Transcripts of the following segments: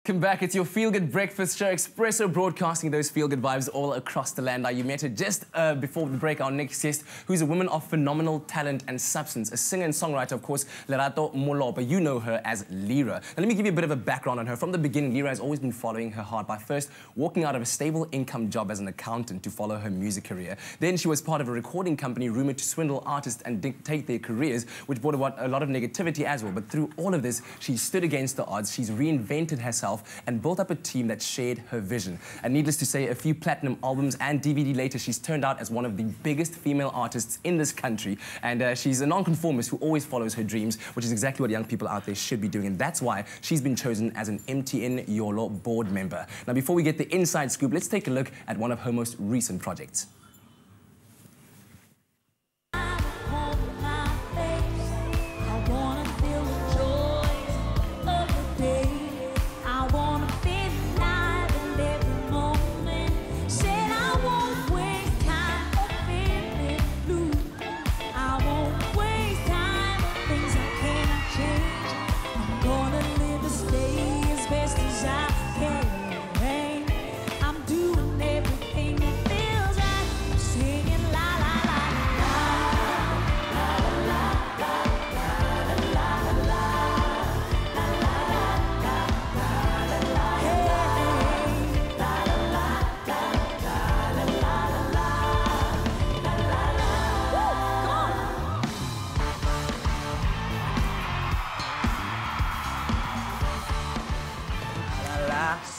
Welcome back. It's your feel-good breakfast show, Espresso, broadcasting those feel-good vibes all across the land. Now, you met her just before the break, our next guest, who's a woman of phenomenal talent and substance, a singer and songwriter, of course, Lerato Molapo. You know her as Lira. Now, let me give you a bit of a background on her. From the beginning, Lira has always been following her heart by first walking out of a stable income job as an accountant to follow her music career. Then she was part of a recording company rumored to swindle artists and dictate their careers, which brought about a lot of negativity as well. But through all of this, she stood against the odds. She's reinvented herself and built up a team that shared her vision. And needless to say, a few platinum albums and DVD later, she's turned out as one of the biggest female artists in this country. And she's a non-conformist who always follows her dreams, which is exactly what young people out there should be doing. And that's why she's been chosen as an MTN YOLO board member. Now, before we get the inside scoop, let's take a look at one of her most recent projects.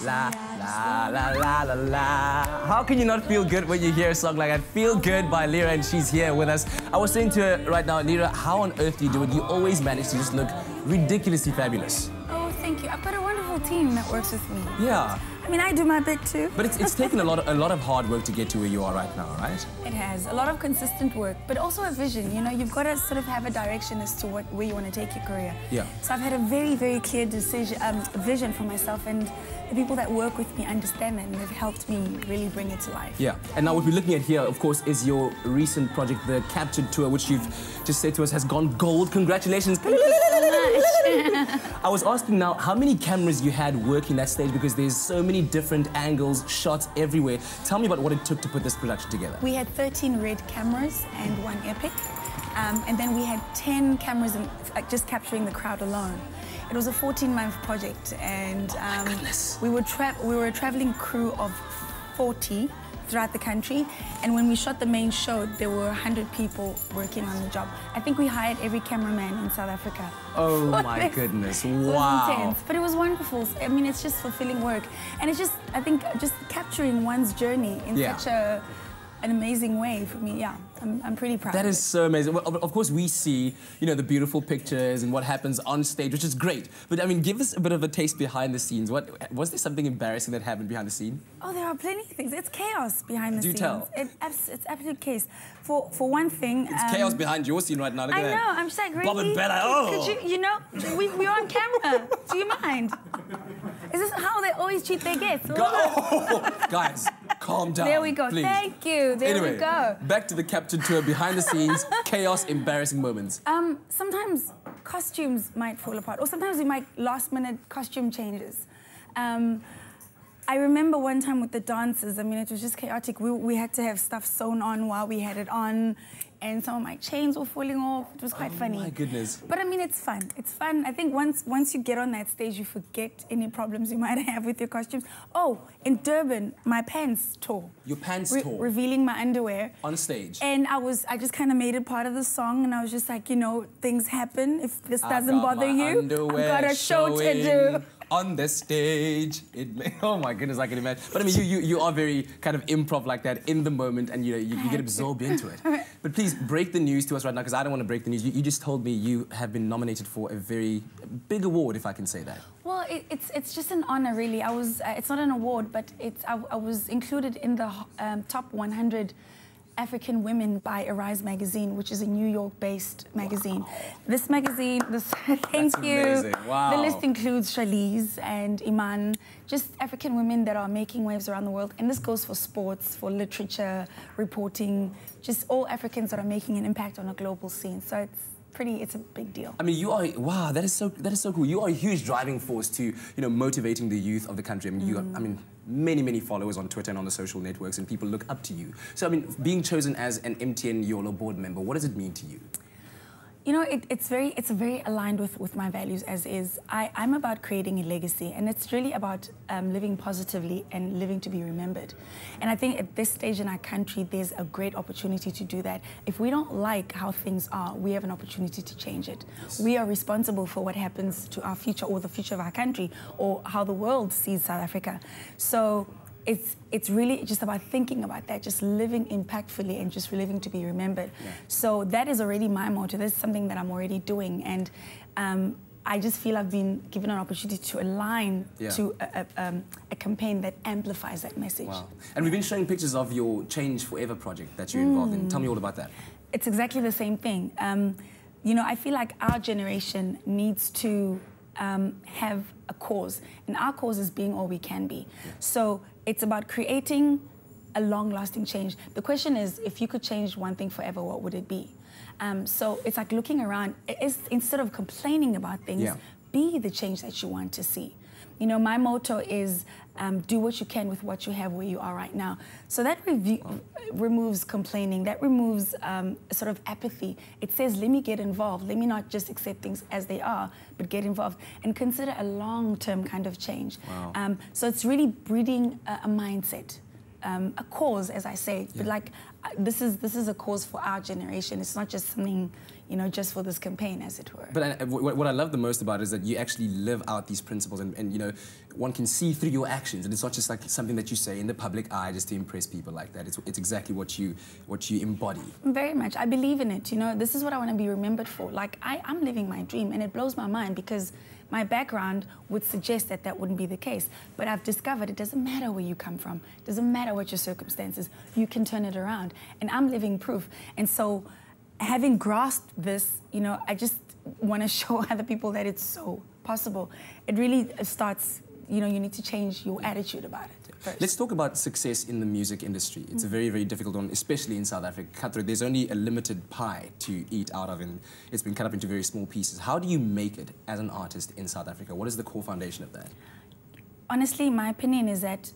La, la, la, la, la, la. How can you not feel good when you hear a song like that? Feel Good by Lira, and she's here with us. I was saying to her right now, Lira, how on earth do you do it? You always manage to just look ridiculously fabulous. Oh, thank you. I've got a wonderful team that works with me. Yeah. I mean, I do my bit too. But it's taken a lot of hard work to get to where you are right now, right? It has. A lot of consistent work, but also a vision. You know, you've got to sort of have a direction as to where you want to take your career. Yeah. So I've had a very, very clear vision for myself, and the people that work with me understand that, and they've helped me really bring it to life. Yeah. And now what we're looking at here, of course, is your recent project, the Captured Tour, which you've just said to us has gone gold. Congratulations. Thank you so much. I was asking now how many cameras you had working that stage, because there's so many different angles, shots everywhere. Tell me about what it took to put this production together. We had 13 Red cameras and 1 Epic. And then we had 10 cameras just capturing the crowd alone. It was a 14-month project, and we were a traveling crew of 40 throughout the country, and when we shot the main show, there were 100 people working on the job. I think we hired every cameraman in South Africa. Oh my goodness, wow. It was intense, but it was wonderful. I mean, it's just fulfilling work, and it's just, I think, just capturing one's journey in such an amazing way for me. Yeah, I'm pretty proud. That is so amazing. Well, of course, we see, you know, the beautiful pictures and what happens on stage, which is great. But I mean, give us a bit of a taste behind the scenes. Was there something embarrassing that happened behind the scene? Oh, there are plenty of things. It's chaos behind the scenes. Do tell. It's absolute chaos. For one thing, it's chaos behind your scene right now. Look at that. I know. I'm just like, really? Bob and Bella. Oh. Could you know, we're on camera. Do you mind? Is this how they always treat their guests? Guys, calm down. There we go. Please. Thank you. There we go. Back to the Captured Tour, behind the scenes, chaos, embarrassing moments. Sometimes costumes might fall apart, or sometimes we might last-minute costume changes. I remember one time with the dancers, I mean, it was just chaotic. We had to have stuff sewn on while we had it on, and some of my chains were falling off. It was quite funny. Oh my goodness. But I mean, it's fun. It's fun. I think once you get on that stage, you forget any problems you might have with your costumes. Oh, in Durban, my pants tore. Your pants tore? Revealing my underwear. On stage? And I just kind of made it part of the song, and I was just like, you know, things happen. If this doesn't bother you, I've got a show to do. On the stage, oh my goodness, I can imagine. But I mean, you are very kind of improv like that in the moment, and you know you get absorbed into it. But please break the news to us right now, because I don't want to break the news. You just told me you have been nominated for a very big award, if I can say that. Well, it's just an honor, really. It's not an award, but I was included in the top 100 African women by Arise magazine, which is a New York-based magazine. This magazine, thank you. Amazing. Wow. The list includes Charlize and Iman, just African women that are making waves around the world. And this goes for sports, for literature, reporting, just all Africans that are making an impact on a global scene. So it's a big deal. I mean, you are, wow, that is so cool. You are a huge driving force to, you know, motivating the youth of the country. I mean, you got, I mean, many followers on Twitter and on the social networks, and people look up to you. So, I mean, being chosen as an MTN YOLO board member, what does it mean to you? You know, it's very aligned with my values, as is. I'm about creating a legacy, and it's really about living positively and living to be remembered. And I think at this stage in our country, there's a great opportunity to do that. If we don't like how things are, we have an opportunity to change it. Yes. We are responsible for what happens to our future, or the future of our country, or how the world sees South Africa. So it's really just about thinking about that, just living impactfully and just living to be remembered. Yeah. So that is already my motto. That's something that I'm already doing. And I just feel I've been given an opportunity to align to a campaign that amplifies that message. Wow. And we've been showing pictures of your Change Forever project that you're involved in. Tell me all about that. It's exactly the same thing. You know, I feel like our generation needs to have a cause, and our cause is being all we can be. Yeah. So it's about creating a long-lasting change. The question is, if you could change one thing forever, what would it be? So it's like looking around. Instead of complaining about things, be the change that you want to see. You know, my motto is do what you can with what you have where you are right now. So that removes complaining, that removes sort of apathy. It says, let me get involved. Let me not just accept things as they are, but get involved and consider a long-term kind of change. Wow. So it's really breeding a mindset, a cause, as I say. But like, this is a cause for our generation. It's not just something, you know, just for this campaign, as it were. But what I love the most about it is that you actually live out these principles, and you know, one can see through your actions, and it's not just like something that you say in the public eye just to impress people like that. It's exactly what you embody. Very much. I believe in it. You know, this is what I want to be remembered for. Like, I'm living my dream, and it blows my mind because my background would suggest that that wouldn't be the case. But I've discovered it doesn't matter where you come from. It doesn't matter what your circumstances. You can turn it around. And I'm living proof. And so, having grasped this, you know, I just want to show other people that it's so possible. It really starts, you know, you need to change your attitude about it first. Let's talk about success in the music industry. It's a very difficult one, especially in South Africa. Cutthroat, there's only a limited pie to eat out of, and it's been cut up into very small pieces. How do you make it as an artist in South Africa? What is the core foundation of that? Honestly, my opinion is that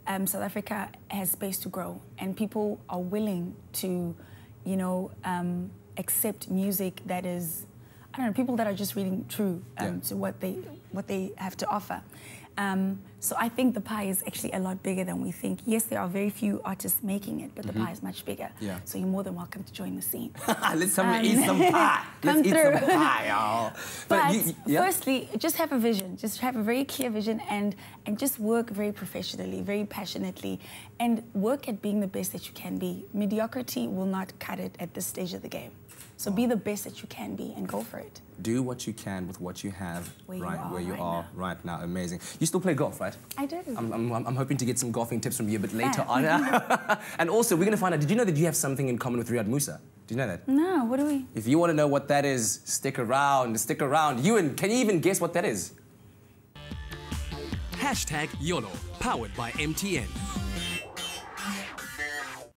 South Africa has space to grow, and people are willing to, you know, accept music that is, I don't know, people that are just really true to what they have to offer. So I think the pie is actually a lot bigger than we think. Yes, there are very few artists making it, but the pie is much bigger. Yeah. So you're more than welcome to join the scene. Let's eat some pie. Let's eat some pie, y'all. But firstly, just have a vision. Just have a very clear vision, and just work very professionally, very passionately, and work at being the best that you can be. Mediocrity will not cut it at this stage of the game. So be the best that you can be and go for it. Do what you can with what you have where you are right now. Amazing. You still play golf, right? I do. I'm hoping to get some golfing tips from you a bit later on. And also, we're going to find out, did you know that you have something in common with Riyad Musa? Do you know that? No, what do we? If you want to know what that is, stick around, stick around. Ewan, can you even guess what that is? #YOLO, powered by MTN.